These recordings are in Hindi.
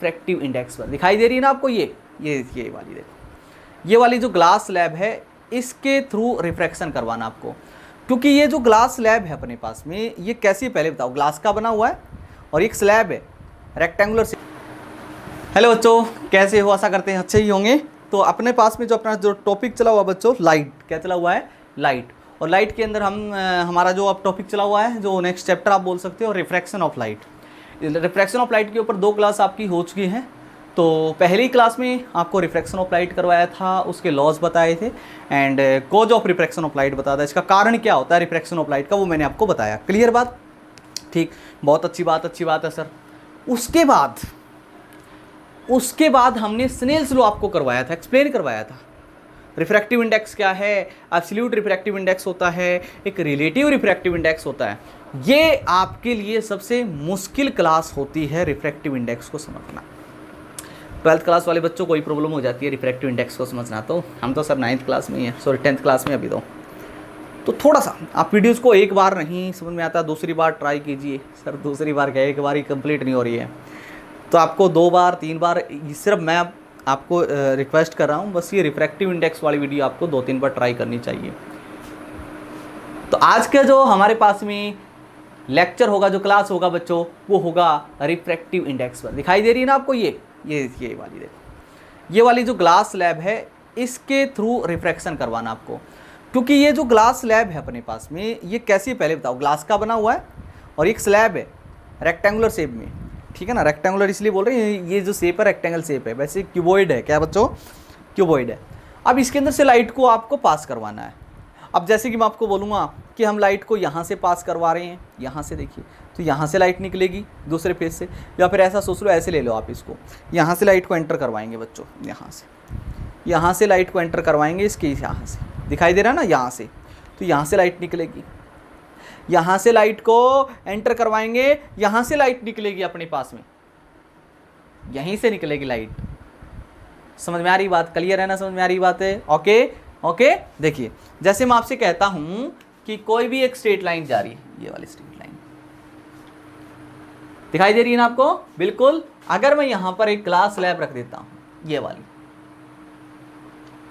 रिफ्रैक्टिव इंडेक्स पर दिखाई दे रही है ना आपको। ये वाली देखो, ये वाली जो ग्लास स्लैब है इसके थ्रू रिफ्रैक्शन करवाना आपको। क्योंकि ये जो ग्लास स्लैब है अपने पास में ये कैसी है पहले बताओ। ग्लास का बना हुआ है और एक स्लैब है रेक्टेंगुलर से। हेलो बच्चों, कैसे हो? आशा करते हैं अच्छे ही होंगे। तो अपने पास में जो अपना जो टॉपिक चला हुआ बच्चों, लाइट। क्या चला हुआ है? लाइट। और लाइट के अंदर हम हमारा जो अब टॉपिक चला हुआ है, जो नेक्स्ट चैप्टर आप बोल सकते हो, refraction of light. Refraction of light के ऊपर 2 क्लास आपकी हो चुकी हैं। तो पहली क्लास में आपको रिफ्रैक्शन ऑफ लाइट करवाया था, उसके लॉज बताए थे and cause of refraction of light बताया था। इसका कारण क्या होता है रिफ्रैक्शन ऑफ लाइट का, वो मैंने आपको बताया। क्लियर बात? ठीक, बहुत अच्छी बात है सर। उसके बाद हमने स्नेल्स लॉ आपको करवाया था, एक्सप्लेन करवाया था। रिफ्रैक्टिव इंडेक्स क्या है, एब्सोल्यूट रिफ्रैक्टिव इंडेक्स होता है, एक रिलेटिव रिफ्रैक्टिव इंडेक्स होता है। ये आपके लिए सबसे मुश्किल क्लास होती है रिफ्रैक्टिव इंडेक्स को समझना। 12th क्लास वाले बच्चों को कोई प्रॉब्लम हो जाती है रिफ्रैक्टिव इंडेक्स को समझना। तो हम तो सर 9th क्लास में ही हैं, सॉरी 10th क्लास में अभी। तो थोड़ा सा आप वीडियोस को एक बार नहीं समझ में आता, दूसरी बार ट्राई कीजिए। सर दूसरी बार क्या, एक बार ही कंप्लीट नहीं हो रही है, तो आपको 2 बार 3 बार, सिर्फ मैं आपको रिक्वेस्ट कर रहा हूँ, बस ये रिफ्रैक्टिव इंडेक्स वाली वीडियो आपको 2-3 बार ट्राई करनी चाहिए। तो आज का जो हमारे पास में लेक्चर होगा, जो क्लास होगा बच्चों, वो होगा रिफ्रैक्टिव इंडेक्स पर। दिखाई दे रही है ना आपको ये वाली देखो, ये वाली जो ग्लास स्लैब है इसके थ्रू रिफ्रैक्शन करवाना आपको। क्योंकि ये जो ग्लास स्लैब है अपने पास में ये कैसी है पहले बताओ। ग्लास का बना हुआ है और एक स्लैब है रेक्टेंगुलर शेप में, ठीक है ना। रेक्टेंगुलर इसलिए बोल रहे हैं, ये जो शेप है रेक्टेंगल शेप है, वैसे क्यूबॉइड है। क्या बच्चों? क्यूबॉइड है। अब इसके अंदर से लाइट को आपको पास करवाना है। अब जैसे कि मैं आपको बोलूँगा कि हम लाइट को यहाँ से पास करवा रहे हैं, यहाँ से देखिए, तो यहाँ से लाइट निकलेगी दूसरे फेस से, या फिर ऐसा सोच लो, ऐसे ले लो आप इसको, यहाँ से लाइट को एंटर करवाएंगे बच्चों, यहाँ से लाइट को एंटर करवाएंगे इसके यहाँ से, दिखाई दे रहा है ना, यहाँ से। तो यहाँ से लाइट निकलेगी, यहाँ से लाइट को एंटर करवाएंगे, यहाँ से लाइट निकलेगी अपने पास में, यहीं से निकलेगी लाइट। समझ में आ रही बात? क्लियर है ना? समझ में आ रही बात है? ओके। देखिए, जैसे मैं आपसे कहता हूं कि कोई भी एक स्ट्रेट लाइन जा रही है, ये वाली स्ट्रेट लाइन दिखाई दे रही है ना आपको? बिल्कुल। अगर मैं यहां पर एक ग्लास स्लैब रख देता हूं, ये वाली,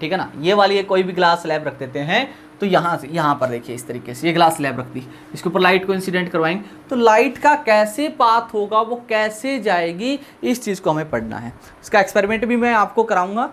ठीक है ना, ये वाली एक कोई भी ग्लास स्लैब रख देते हैं, तो यहाँ से यहाँ पर देखिए इस तरीके से ये ग्लास स्लैब रख दी, इसके ऊपर लाइट को इंसिडेंट करवाएंगे, तो लाइट का कैसे पाथ होगा, वो कैसे जाएगी, इस चीज़ को हमें पढ़ना है। इसका एक्सपेरिमेंट भी मैं आपको कराऊंगा,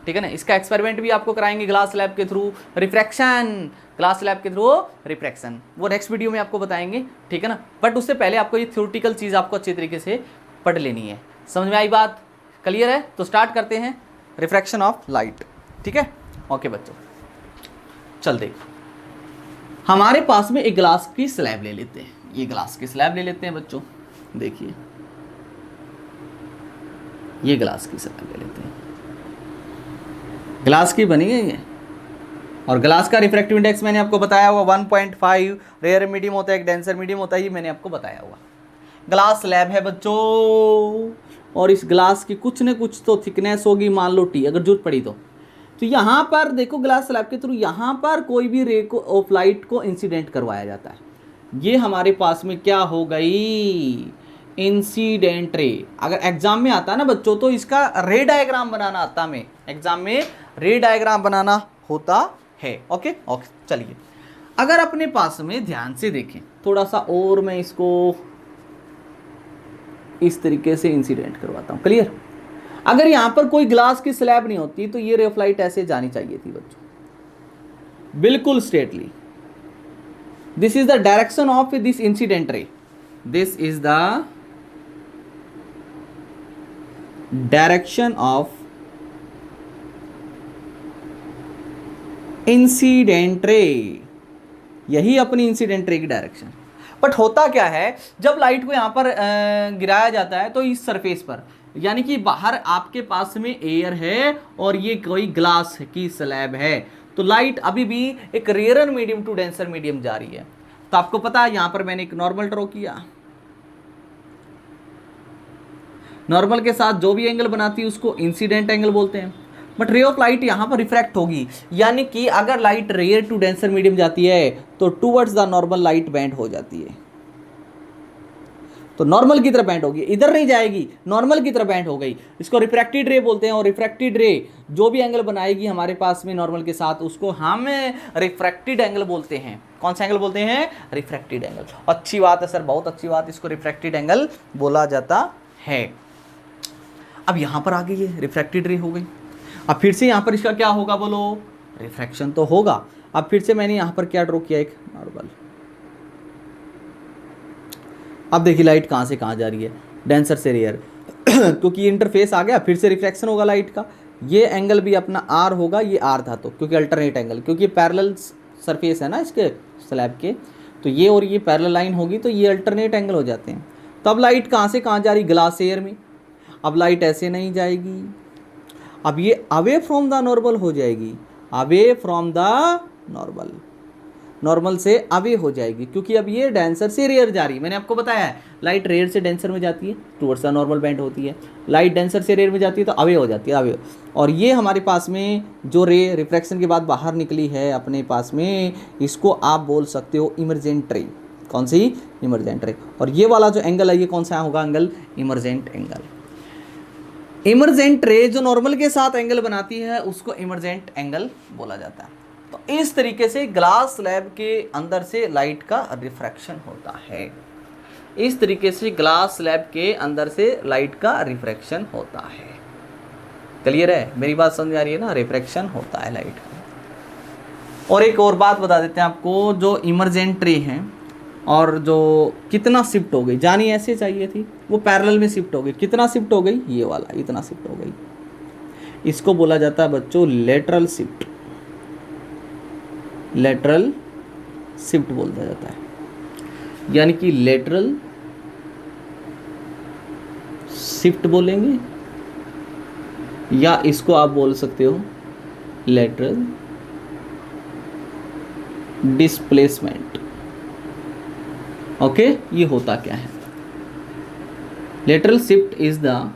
ठीक है ना। इसका एक्सपेरिमेंट भी आपको कराएंगे ग्लास स्लैब के थ्रू रिफ्रैक्शन, ग्लास स्लैब के थ्रू रिफ्रैक्शन, वो नेक्स्ट वीडियो में आपको बताएंगे, ठीक है ना। बट उससे पहले आपको ये थ्योरेटिकल चीज़ आपको अच्छे तरीके से पढ़ लेनी है। समझ में आई बात? क्लियर है? तो स्टार्ट करते हैं रिफ्रैक्शन ऑफ लाइट, ठीक है। ओके बच्चों, चल देखो, हमारे पास में एक ग्लास की स्लैब ले लेते हैं, ये ग्लास की स्लैब ले लेते हैं बच्चों। देखिए ये ग्लास की स्लैब ले लेते हैं, ग्लास की बनी है ये, और ग्लास का रिफ्रैक्टिव इंडेक्स मैंने आपको बताया हुआ 1.5, रेयर मीडियम होता है, एक डेंसर मीडियम होता है, ये मैंने आपको बताया हुआ। ग्लास स्लैब है बच्चों, और इस ग्लास की कुछ न कुछ तो थिकनेस होगी, मान लो T, अगर जरूरत पड़ी तो यहाँ पर देखो ग्लास स्लैब के थ्रू यहाँ पर कोई भी रे को ऑफ लाइट को इंसिडेंट करवाया जाता है। ये हमारे पास में क्या हो गई? Incident ray. अगर एग्जाम में आता है ना बच्चों, तो इसका रे डायग्राम बनाना आता है, एग्जाम में रे डायग्राम बनाना होता है। ओके, चलिए, अगर अपने पास में ध्यान से देखें थोड़ा सा, और मैं इसको इस तरीके से इंसिडेंट करवाता हूँ। क्लियर? अगर यहां पर कोई ग्लास की स्लैब नहीं होती तो ये रे ऑफ लाइट ऐसे जानी चाहिए थी बच्चों, बिल्कुल straightly. This is the direction of this incident ray, this is the direction of incident ray, यही अपनी इंसिडेंट रे की डायरेक्शन। बट होता क्या है, जब लाइट को यहां पर गिराया जाता है तो इस सरफेस पर, यानी कि बाहर आपके पास में एयर है और ये कोई ग्लास की स्लैब है, तो लाइट अभी भी एक rare medium to denser medium जा रही है। तो आपको पता है यहां पर मैंने एक नॉर्मल ड्रॉ किया, नॉर्मल के साथ जो भी एंगल बनाती है उसको इंसिडेंट एंगल बोलते हैं। बट रे ऑफ लाइट यहां पर रिफ्रैक्ट होगी, यानी कि अगर light rare to denser medium जाती है तो towards the normal light bend हो जाती है। तो नॉर्मल की तरफ बेंड होगी, इधर नहीं जाएगी, नॉर्मल की तरफ बेंड हो गई। इसको रिफ्रैक्टेड रे बोलते हैं। और रिफ्रैक्टेड रे जो भी एंगल बनाएगी हमारे पास में नॉर्मल के साथ, उसको हम रिफ्रैक्टेड एंगल बोलते हैं। कौन सा एंगल बोलते हैं? Refracted angle. अच्छी बात है सर, बहुत अच्छी बात, इसको रिफ्रैक्टेड एंगल बोला जाता है। अब यहां पर आ गई है, रिफ्रैक्टेड रे हो गई। अब फिर से यहां पर इसका क्या होगा बोलो? रिफ्रैक्शन तो होगा। अब फिर से मैंने यहां पर क्या ड्रॉ किया? एक नॉर्मल। अब देखिए लाइट कहाँ से कहाँ जा रही है, डेंसर से रेयर क्योंकि इंटरफेस आ गया, फिर से रिफ्लेक्शन होगा लाइट का। ये एंगल भी अपना आर होगा, ये आर था तो क्योंकि अल्टरनेट एंगल, क्योंकि पैरेलल सरफेस है ना इसके स्लैब के, तो ये और ये पैरेलल लाइन होगी तो ये अल्टरनेट एंगल हो जाते हैं। तो अब लाइट कहाँ से कहाँ जा रही? ग्लास एयर में। अब लाइट ऐसे नहीं जाएगी, अब ये अवे फ्रॉम द नॉर्मल हो जाएगी, away from the normal, normal से अवे हो जाएगी, क्योंकि अब ये डेंसर से रेयर जा रही है। मैंने आपको बताया है लाइट रेयर से डेंसर में जाती है, टूवर्ड्स द नॉर्मल बेंड होती है। लाइट डेंसर से रेयर में जाती है तो अवे हो जाती है, अवे। और ये हमारे पास में जो रे रिफ्रैक्शन के बाद बाहर निकली है अपने पास में, इसको आप बोल सकते हो इमर्जेंट रे। कौन सी? इमर्जेंट रे। और ये वाला जो एंगल है ये कौन सा होगा? Angle emergent angle. इमर्जेंट रे जो नॉर्मल के साथ एंगल बनाती है उसको इमर्जेंट एंगल बोला जाता है। तो इस तरीके से ग्लास स्लैब के अंदर से लाइट का रिफ्रैक्शन होता है। इस तरीके से ग्लास स्लैब के अंदर से लाइट का रिफ्रैक्शन होता है। क्लियर है? मेरी बात समझ आ रही है ना? रिफ्रैक्शन होता है लाइट का। और एक और बात बता देते हैं आपको, जो इमर्जेंट रे हैं और जो कितना शिफ्ट हो गई, जानी ऐसे चाहिए थी, वो पैरेलल में शिफ्ट हो गई। कितना शिफ्ट हो गई? ये वाला इतना शिफ्ट हो गई। इसको बोला जाता है बच्चों लेटरल शिफ्ट, लेटरल शिफ्ट बोलता जाता है। यानी कि लेटरल शिफ्ट बोलेंगे, या इसको आप बोल सकते हो लेटरल डिस्प्लेसमेंट। ओके, ये होता क्या है? Lateral shift is the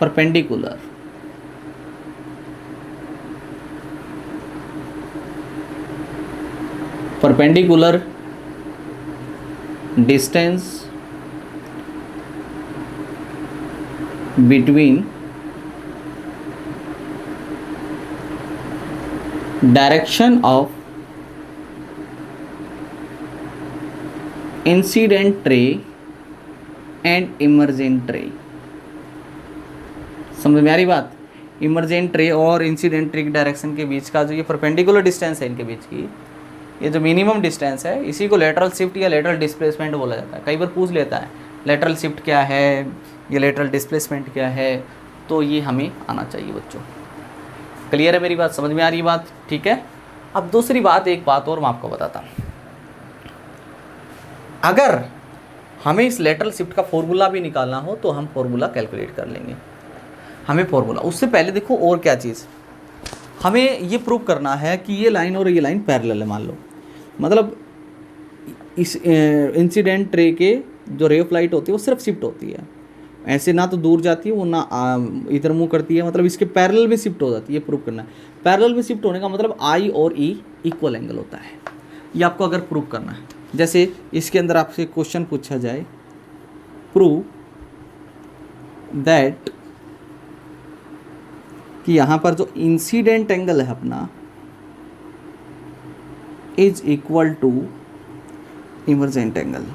perpendicular distance between direction of incident ray and emergent रे। समझ में आ रही बात? इमर्जेंट रे और इंसिडेंट रे की डायरेक्शन के बीच का जो ये परपेंडिकुलर डिस्टेंस है इनके बीच की, ये जो मिनिमम डिस्टेंस है, इसी को लेटरल शिफ्ट या लेटरल डिस्प्लेसमेंट बोला जाता है। कई बार पूछ लेता है लेटरल शिफ्ट क्या है, ये लेटरल डिस्प्लेसमेंट क्या है, तो ये हमें आना चाहिए बच्चों। क्लियर है मेरी बात? समझ में आ रही बात? ठीक है। अब दूसरी बात, एक बात और मैं आपको बताता हूँ। अगर हमें इस लेटरल शिफ्ट का फॉर्मूला भी निकालना हो तो हम फॉर्मूला कैलकुलेट कर लेंगे। हमें फॉर्मूला, उससे पहले देखो और क्या चीज़, हमें ये प्रूव करना है कि ये लाइन और ये लाइन पैरेलल है। मान लो, मतलब इस इंसिडेंट रे के जो रे ऑफ लाइट होती है वो सिर्फ शिफ्ट होती है, ऐसे ना तो दूर जाती है वो ना इधर मूव करती है, मतलब इसके पैरेलल में शिफ्ट हो जाती है। ये प्रूव करना है। पैरेलल में शिफ्ट होने का मतलब आई और ई इक्वल एंगल होता है। ये आपको अगर प्रूव करना है, जैसे इसके अंदर आपसे क्वेश्चन पूछा जाए, प्रूव दैट कि यहाँ पर जो इंसिडेंट एंगल है अपना is equal to emergent angle,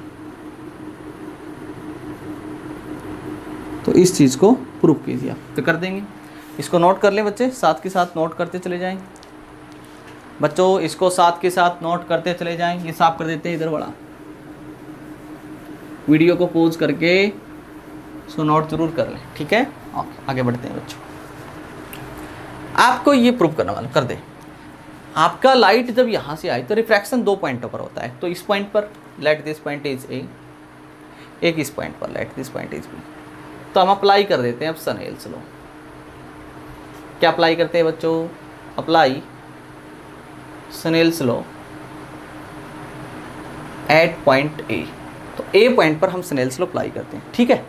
तो इस चीज़ को प्रूव कीजिए आप। तो कर देंगे, इसको नोट कर लें बच्चे, साथ के साथ नोट करते चले जाएं बच्चों, इसको साथ के साथ नोट करते चले जाएं। ये साफ कर देते हैं इधर बड़ा, वीडियो को पॉज करके इसको नोट जरूर कर लें, ठीक है। आगे बढ़ते हैं बच्चों। आपको ये प्रूव करना वाला कर दे, आपका लाइट जब यहाँ से आई तो रिफ्रैक्शन 2 पॉइंटों पर होता है। तो इस पॉइंट पर let this point is A, एक इस पॉइंट पर let this point is B. तो हम अप्लाई कर देते हैं अब स्नेल्स लॉ। क्या अप्लाई करते हैं बच्चों? Apply Snell's law at point A. तो ए पॉइंट पर हम स्नेल्स लॉ अप्लाई करते हैं, ठीक है।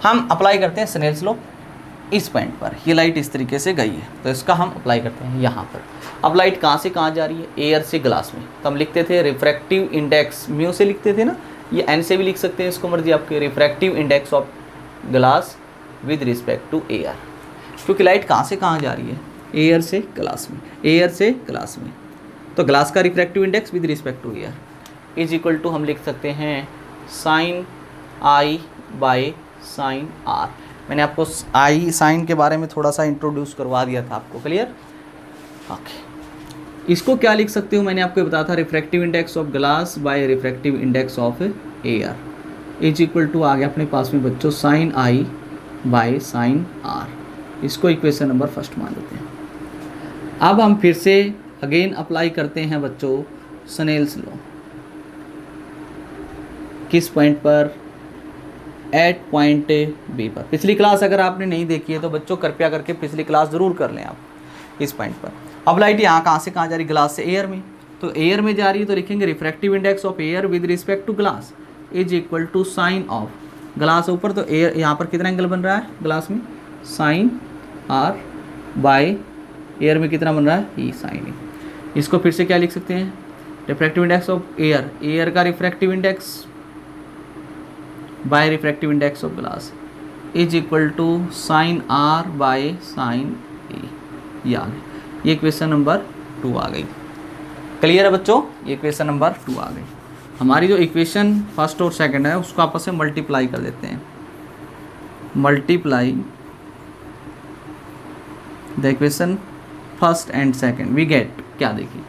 हम अप्लाई करते हैं स्नेल्स लॉ इस पॉइंट पर ये लाइट इस तरीके से गई है, तो इसका हम अप्लाई करते हैं यहाँ पर। अब लाइट कहाँ से कहाँ जा रही है, एयर से ग्लास में। तो हम लिखते थे रिफ्रैक्टिव इंडेक्स म्यू से लिखते थे ना, ये एन से भी लिख सकते हैं, इसको मर्जी आपके। Refractive index of glass with respect to air, क्योंकि लाइट कहाँ से कहाँ जा रही है, एयर से ग्लास में, एयर से ग्लास में। तो ग्लास का refractive index with respect to air is equal to हम लिख सकते हैं sine i by sine r. मैंने आपको आई साइन के बारे में थोड़ा सा इंट्रोड्यूस करवा दिया था आपको, क्लियर। ओके, इसको क्या लिख सकते हो, मैंने आपको बताया था refractive index of glass by refractive index of air is equal to आ गया अपने पास में बच्चों sine I by sine R. इसको इक्वेशन नंबर फर्स्ट मान लेते हैं। अब हम फिर से अगेन अप्लाई करते हैं बच्चों स्नेल्स लॉ। किस पॉइंट पर, एट पॉइंट बी पर। पिछली क्लास अगर आपने नहीं देखी है तो बच्चों कृपया करके पिछली क्लास ज़रूर कर लें आप इस पॉइंट पर। अब लाइट यहाँ कहाँ से कहाँ जा रही, ग्लास से एयर में। तो एयर में जा रही है तो लिखेंगे refractive index of air with respect to glass is equal to sine of glass ऊपर, तो एयर यहाँ पर कितना एंगल बन रहा है ग्लास में, साइन आर बाय एयर में कितना बन रहा है, ई साइन ए। इसको फिर से क्या लिख सकते हैं, refractive index of air, air का refractive index by refractive index of glass is equal to sine are by sine A. ये आ गई, ये इक्वेशन नंबर 2 आ गई। क्लियर है बच्चों, ये इक्वेशन नंबर 2 आ गई। हमारी जो इक्वेशन फर्स्ट और सेकंड है उसको आपस में मल्टीप्लाई कर देते हैं। Multiply the equation first and second, we get, क्या देखिए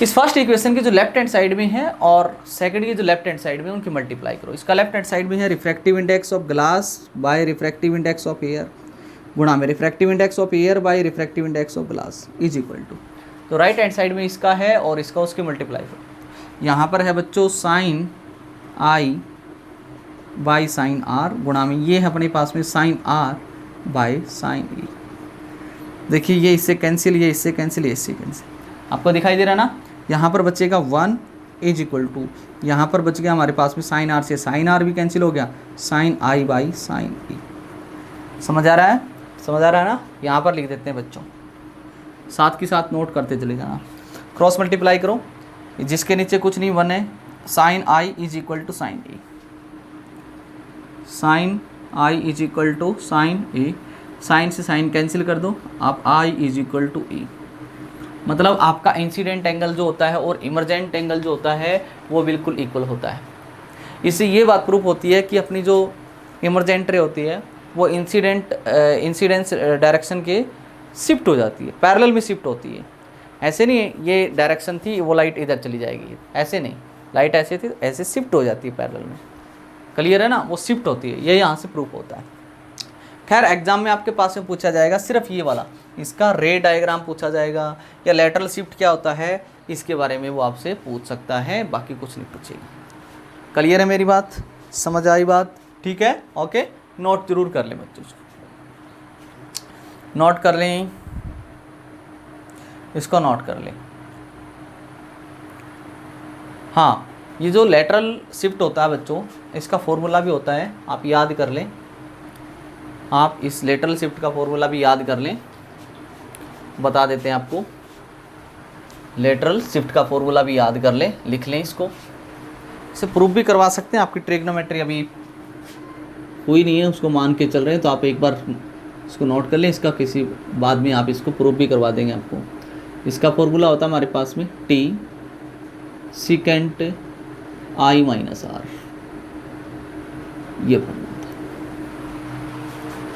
इस फर्स्ट इक्वेशन की जो लेफ्ट हैंड साइड में है और सेकंड की जो लेफ्ट हैंड साइड में उनकी मल्टीप्लाई करो। इसका लेफ्ट हैंड साइड में है refractive index of glass by refractive index of air गुणा में refractive index of air by refractive index of glass is equal to, तो राइट हैंड साइड में इसका है और इसका उसकी मल्टीप्लाई करो। यहाँ पर है बच्चों sine i by sine r गुणा में ये है अपने पास में sine are by sine e. देखिए ये इससे कैंसिल, ये इससे कैंसिल, ये इससे कैंसिल, आपको दिखाई दे रहा ना। यहाँ पर बचेगा 1 इज इक्वल टू, यहाँ पर बच गया हमारे पास में साइन आर से साइन आर भी कैंसिल हो गया, साइन आई बाई साइन ई। समझ आ रहा है, समझ आ रहा है ना। यहाँ पर लिख देते हैं बच्चों, साथ के साथ नोट करते चले जाना। क्रॉस मल्टीप्लाई करो, जिसके नीचे कुछ नहीं 1 है, sine i is equal to sine A, sine i is equal to sine A, sine से साइन कैंसिल कर दो, आप i is equal to e. मतलब आपका इंसिडेंट एंगल जो होता है और इमरजेंट एंगल जो होता है वो बिल्कुल इक्वल होता है। इससे ये बात प्रूफ होती है कि अपनी जो इमरजेंट रे होती है वो इंसिडेंस डायरेक्शन के शिफ्ट हो जाती है, पैरेलल में शिफ्ट होती है। ऐसे नहीं ये डायरेक्शन थी वो लाइट इधर चली जाएगी, ऐसे नहीं, लाइट ऐसे थी ऐसे शिफ्ट हो जाती है पैरेलल में। क्लियर है ना, वो शिफ्ट होती है, ये यहाँ से प्रूफ होता है। खैर एग्जाम में आपके पास में पूछा जाएगा सिर्फ ये वाला, इसका रे डायग्राम पूछा जाएगा या लेटरल शिफ्ट क्या होता है इसके बारे में वो आपसे पूछ सकता है, बाकी कुछ नहीं पूछेगा। क्लियर है मेरी बात, समझ आई बात, ठीक है। ओके, नोट जरूर कर लें बच्चों, नोट कर लें, इसको नोट कर लें। हाँ, ये जो लेटरल शिफ्ट होता है बच्चों इसका फॉर्मूला भी होता है, आप याद कर लें, आप इस लेटरल शिफ्ट का फॉर्मूला भी याद कर लें, बता देते हैं आपको। लेटरल शिफ्ट का फॉर्मूला भी याद कर लें, लिख लें इसको, इसे प्रूफ भी करवा सकते हैं। आपकी ट्रिग्नोमेट्री अभी हुई नहीं है, उसको मान के चल रहे हैं, तो आप एक बार इसको नोट कर लें। इसका किसी बाद में आप इसको प्रूफ भी करवा देंगे आपको। इसका फॉर्मूला होता है हमारे पास में T secant I minus R, ये formula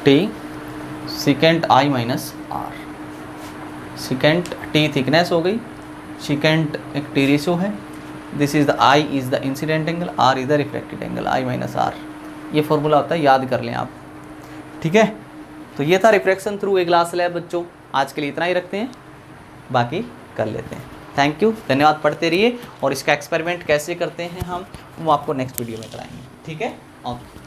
T secant I minus R. Secant T thickness हो गई, सीकेंट एक टी रेशियो है, this is the I is the incident angle, R is the reflected angle, I minus R, ये फॉर्मूला होता है, याद कर लें आप, ठीक है। तो ये था refraction through a glass slab बच्चों। आज के लिए इतना ही रखते हैं, बाकी कर लेते हैं। थैंक यू, धन्यवाद। पढ़ते रहिए और इसका एक्सपेरिमेंट कैसे करते हैं हम वो आपको नेक्स्ट वीडियो में कराएंगे, ठीक है। ओके।